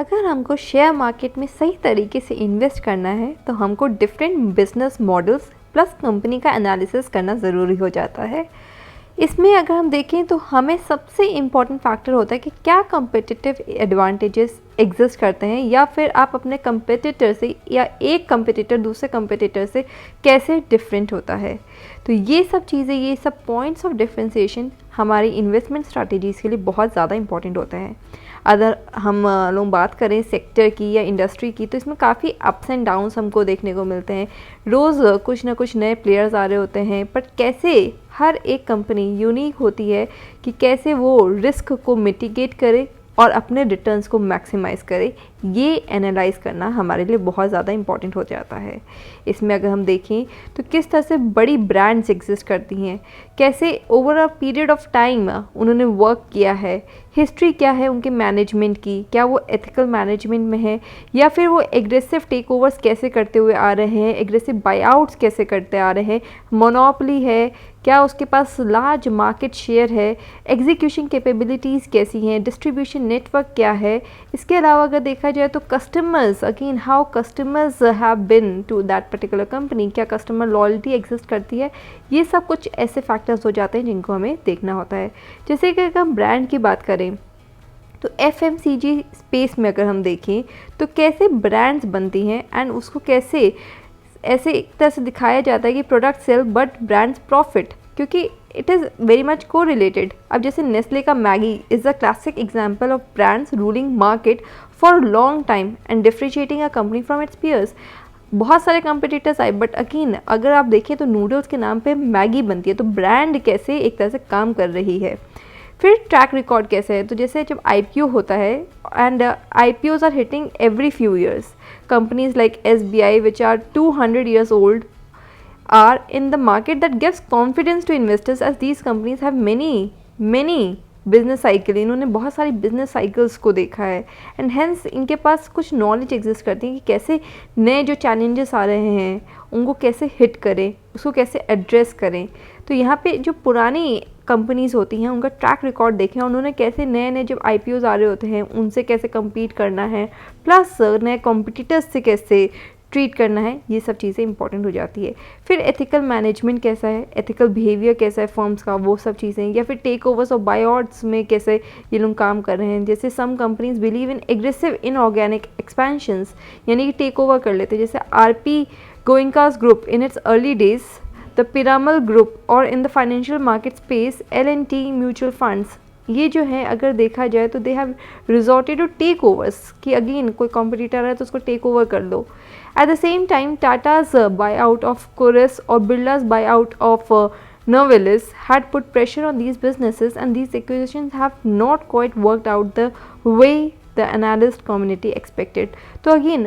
अगर हमको share market में सही तरीके से इन्वेस्ट करना है तो हमको different business models plus company का एनालिसिस करना ज़रूरी हो जाता है। इसमें अगर हम देखें तो हमें सबसे इम्पॉर्टेंट फैक्टर होता है कि क्या कंपेटिटिव एडवांटेजेस एग्जिस्ट करते हैं, या फिर आप अपने कंपेटिटर से या एक कंपेटिटर दूसरे कंपेटिटर से कैसे डिफरेंट होता है। तो ये सब चीज़ें, ये सब पॉइंट्स ऑफ डिफरेंशिएशन हमारी इन्वेस्टमेंट स्ट्रैटेजीज़ के लिए बहुत ज़्यादा इंपॉर्टेंट होते हैं। अगर हम लोग बात करें सेक्टर की या इंडस्ट्री की, तो इसमें काफ़ी अप्स एंड डाउन्स हमको देखने को मिलते हैं। रोज़ कुछ ना कुछ नए प्लेयर्स आ रहे होते हैं, बट कैसे हर एक कंपनी यूनिक होती है कि कैसे वो रिस्क को मिटिगेट करे और अपने रिटर्न्स को मैक्सिमाइज़ करे, ये एनालाइज करना हमारे लिए बहुत ज़्यादा इंपॉर्टेंट हो जाता है। इसमें अगर हम देखें तो किस तरह से बड़ी ब्रांड्स एग्जिस्ट करती हैं, कैसे over a period of time उन्होंने वर्क किया है, हिस्ट्री क्या है उनके मैनेजमेंट की, क्या वो एथिकल मैनेजमेंट में है, या फिर वो एग्रेसिव टेक ओवर्स कैसे करते हुए आ रहे हैं, एग्रेसिव बाईआउट्स कैसे करते आ रहे हैं, मोनोपोली है, क्या उसके पास लार्ज मार्केट शेयर है, एग्जीक्यूशन कैपेबिलिटीज़ कैसी हैं, डिस्ट्रीब्यूशन नेटवर्क क्या है। इसके अलावा अगर देखा जाए तो customers, again how customers have been to that particular company, क्या कस्टमर लॉयल्टी एग्जिस्ट करती है। ये सब कुछ ऐसे फैक्टर्स हो जाते हैं जिनको हमें देखना होता है। जैसे कि अगर हम ब्रांड की बात करें तो FMCG स्पेस में अगर हम देखें तो कैसे ब्रांड्स बनती हैं एंड उसको कैसे ऐसे एक तरह से दिखाया जाता है कि product sale but brands profit, क्योंकि it is very much correlated. अब जैसे नेस्ले का Maggi is a classic example of brands ruling market for long time and differentiating a company from its peers. बहुत सारे competitors आए, but again अगर आप देखें तो नूडल्स के नाम पे मैगी बनती है, तो ब्रांड कैसे एक तरह से काम कर रही है। फिर ट्रैक रिकॉर्ड कैसे है, तो जैसे जब IPO होता है and IPOs are hitting every few years, companies like SBI which are 200 years old are in the market that gives confidence to investors as these companies have many business cycle, इन्होंने बहुत सारी business cycles को देखा है and hence इनके पास कुछ knowledge exist करती है कि कैसे नए जो चैलेंजेस आ रहे हैं उनको कैसे हिट करें, उसको कैसे एड्रेस करें। तो यहाँ पे जो पुरानी कंपनीज़ होती हैं उनका ट्रैक रिकॉर्ड देखें, उन्होंने कैसे नए नए जब IPOs आ रहे होते हैं उनसे कैसे कम्पीट करना है, प्लस नए कॉम्पिटिटर्स से कैसे ट्रीट करना है, ये सब चीज़ें इंपॉर्टेंट हो जाती है। फिर एथिकल मैनेजमेंट कैसा है, एथिकल बिहेवियर कैसा है फर्म्स का, वो सब चीज़ें, या फिर टेक ओवर्स और बायआउट्स में कैसे ये लोग काम कर रहे हैं। जैसे some companies believe in aggressive inorganic expansions, यानी कि टेक ओवर कर लेते हैं, जैसे RP Goenka's group in its early days, the Piramal group, और in the financial market space L&T mutual funds. ये जो है अगर देखा जाए तो they have resorted to take overs, कि अगेन कोई कॉम्पिटिटर है तो उसको टेक ओवर कर लो। At the same time, Tata's buyout of Chorus or Birla's buyout of Novelis had put pressure on these businesses, and these acquisitions have not quite worked out the way the analyst community expected. तो again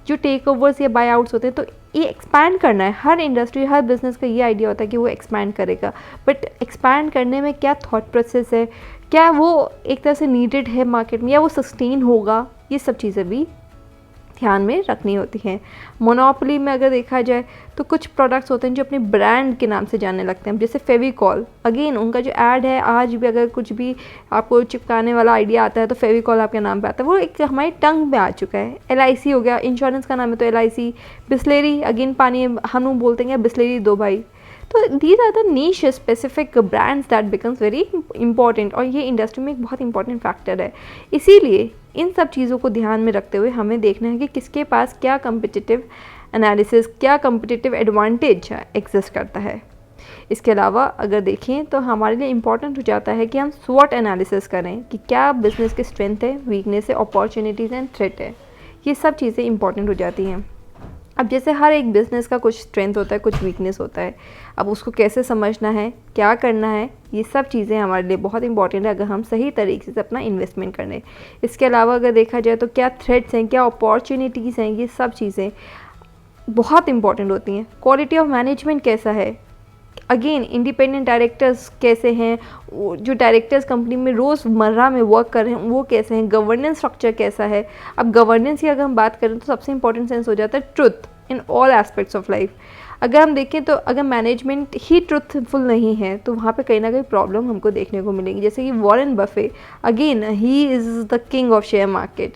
जो take overs या by outs होते हैं तो ये expand करना है, हर industry हर business का ये आइडिया होता है कि वो एक्सपैंड करेगा, बट एक्सपैंड करने में क्या थॉट प्रोसेस है, क्या वो एक तरह से नीडेड है मार्केट में, या वो सस्टेन होगा, ये सब चीज़ें भी ध्यान में रखनी होती हैं। मोनोपोली में अगर देखा जाए तो कुछ प्रोडक्ट्स होते हैं जो अपने ब्रांड के नाम से जानने लगते हैं, जैसे फेविकॉल, अगेन उनका जो ऐड है, आज भी अगर कुछ भी आपको चिपकाने वाला आइडिया आता है तो फेविकॉल आपके नाम पे आता है, वो एक हमारी टंग में आ चुका है। LIC हो गया, इंश्योरेंस का नाम है तो LIC, बिस्लेरी, अगेन पानी हम लोग बोलते हैं बिस्लेरी 2 भाई। तो these are the niche specific brands that becomes very important, और ये इंडस्ट्री में एक बहुत इंपॉर्टेंट फैक्टर है। इसीलिए इन सब चीज़ों को ध्यान में रखते हुए हमें देखना है कि किसके पास क्या कम्पिटिटिव एनालिसिस, क्या कम्पिटिटिव एडवांटेज एग्जिस्ट करता है। इसके अलावा अगर देखें तो हमारे लिए इम्पॉर्टेंट हो जाता है कि हम स्वॉट एनालिसिस करें कि क्या बिज़नेस की स्ट्रेंथ है, वीकनेस है, अपॉर्चुनिटीज़ एंड थ्रेट है, ये सब चीज़ें इंपॉर्टेंट हो जाती हैं। अब जैसे हर एक बिज़नेस का कुछ स्ट्रेंथ होता है, कुछ वीकनेस होता है, अब उसको कैसे समझना है, क्या करना है, ये सब चीज़ें हमारे लिए बहुत इंपॉर्टेंट है अगर हम सही तरीके से अपना इन्वेस्टमेंट करें। इसके अलावा अगर देखा जाए तो क्या थ्रेट्स हैं, क्या अपॉर्चुनिटीज़ हैं, ये सब चीज़ें बहुत इंपॉर्टेंट होती हैं। क्वालिटी ऑफ मैनेजमेंट कैसा है, अगेन इंडिपेंडेंट डायरेक्टर्स कैसे हैं, जो डायरेक्टर्स कंपनी में रोज़मर्रा में वर्क कर रहे हैं वो कैसे हैं, गवर्नेंस स्ट्रक्चर कैसा है। अब गवर्नेंस की अगर हम बात करें तो सबसे इंपॉर्टेंट सेंस हो जाता है truth in all aspects of life. अगर हम देखें तो अगर मैनेजमेंट ही ट्रुथफुल नहीं है तो वहाँ पे कहीं ना कहीं प्रॉब्लम हमको देखने को मिलेगी। जैसे कि Warren Buffett, again he is the king of share market,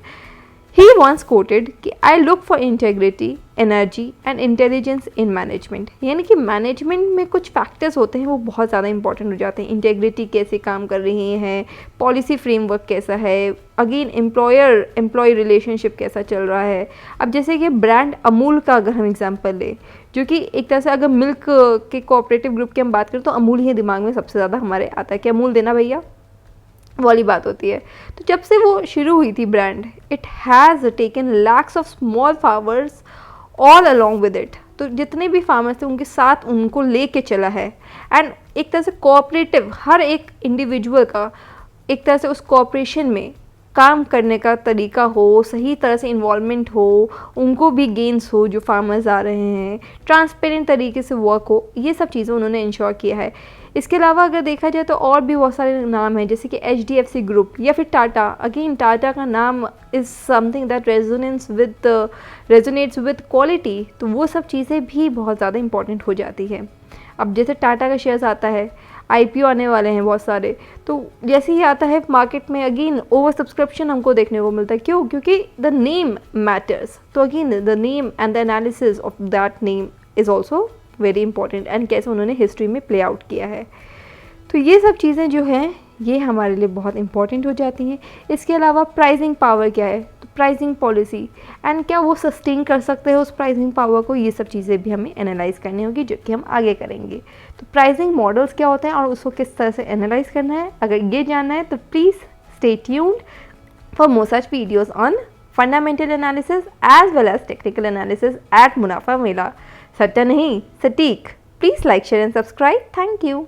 he once quoted that I look for integrity, energy and intelligence in management. यानी कि मैनेजमेंट में कुछ फैक्टर्स होते हैं वो बहुत ज़्यादा इंपॉर्टेंट हो जाते हैं। इंटेग्रिटी कैसे काम कर रही है, पॉलिसी फ्रेमवर्क कैसा है, अगेन एम्प्लॉयर एम्प्लॉय रिलेशनशिप कैसा चल रहा है। अब जैसे कि ब्रांड अमूल का अगर हम एग्जांपल लें, जो कि एक तरह से अगर मिल्क के कोऑपरेटिव ग्रुप की हम बात करें तो अमूल ही दिमाग में सबसे ज़्यादा हमारे आता है कि अमूल देना भैया, वाली बात होती है। तो जब से वो शुरू हुई थी brand, it has taken lakhs of small farmers all along with it. तो जितने भी फार्मर्स थे उनके साथ उनको लेके चला है। एंड एक तरह से कोऑपरेटिव, हर एक इंडिविजुअल का एक तरह से उस कोऑपरेशन में काम करने का तरीका हो, सही तरह से इन्वॉल्वमेंट हो, उनको भी गेन्स हो जो फार्मर्स आ रहे हैं, ट्रांसपेरेंट तरीके से वर्क हो, ये सब चीज़ें उन्होंने इंश्योर किया है। इसके अलावा अगर देखा जाए तो और भी बहुत सारे नाम हैं, जैसे कि HDFC ग्रुप या फिर टाटा। अगेन टाटा का नाम is something that resonates with quality. तो वो सब चीज़ें भी बहुत ज़्यादा इंपॉर्टेंट हो जाती है। अब जैसे टाटा का शेयर्स आता है, IPO आने वाले हैं बहुत सारे, तो जैसे ही आता है मार्केट में अगेन ओवर सब्सक्रिप्शन हमको देखने को मिलता है। क्यों? क्योंकि द नेम मैटर्स। तो again the name and the analysis of that name is also very important, and कैसे उन्होंने हिस्ट्री में प्ले आउट किया है। तो ये सब चीज़ें जो हैं ये हमारे लिए बहुत इंपॉर्टेंट हो जाती हैं। इसके अलावा प्राइसिंग पावर क्या है, तो प्राइसिंग पॉलिसी एंड क्या वो सस्टेन कर सकते हैं उस प्राइसिंग पावर को, ये सब चीज़ें भी हमें एनालाइज करनी होगी, जो कि हम आगे करेंगे। तो प्राइसिंग मॉडल्स क्या होते हैं और उसको किस तरह से एनालाइज करना है, अगर ये जानना है तो please stay tuned for more such videos on fundamental analysis as well as technical analysis at Munafa Mela. सट्टा नहीं, सटीक। Please like, share and subscribe. Thank you.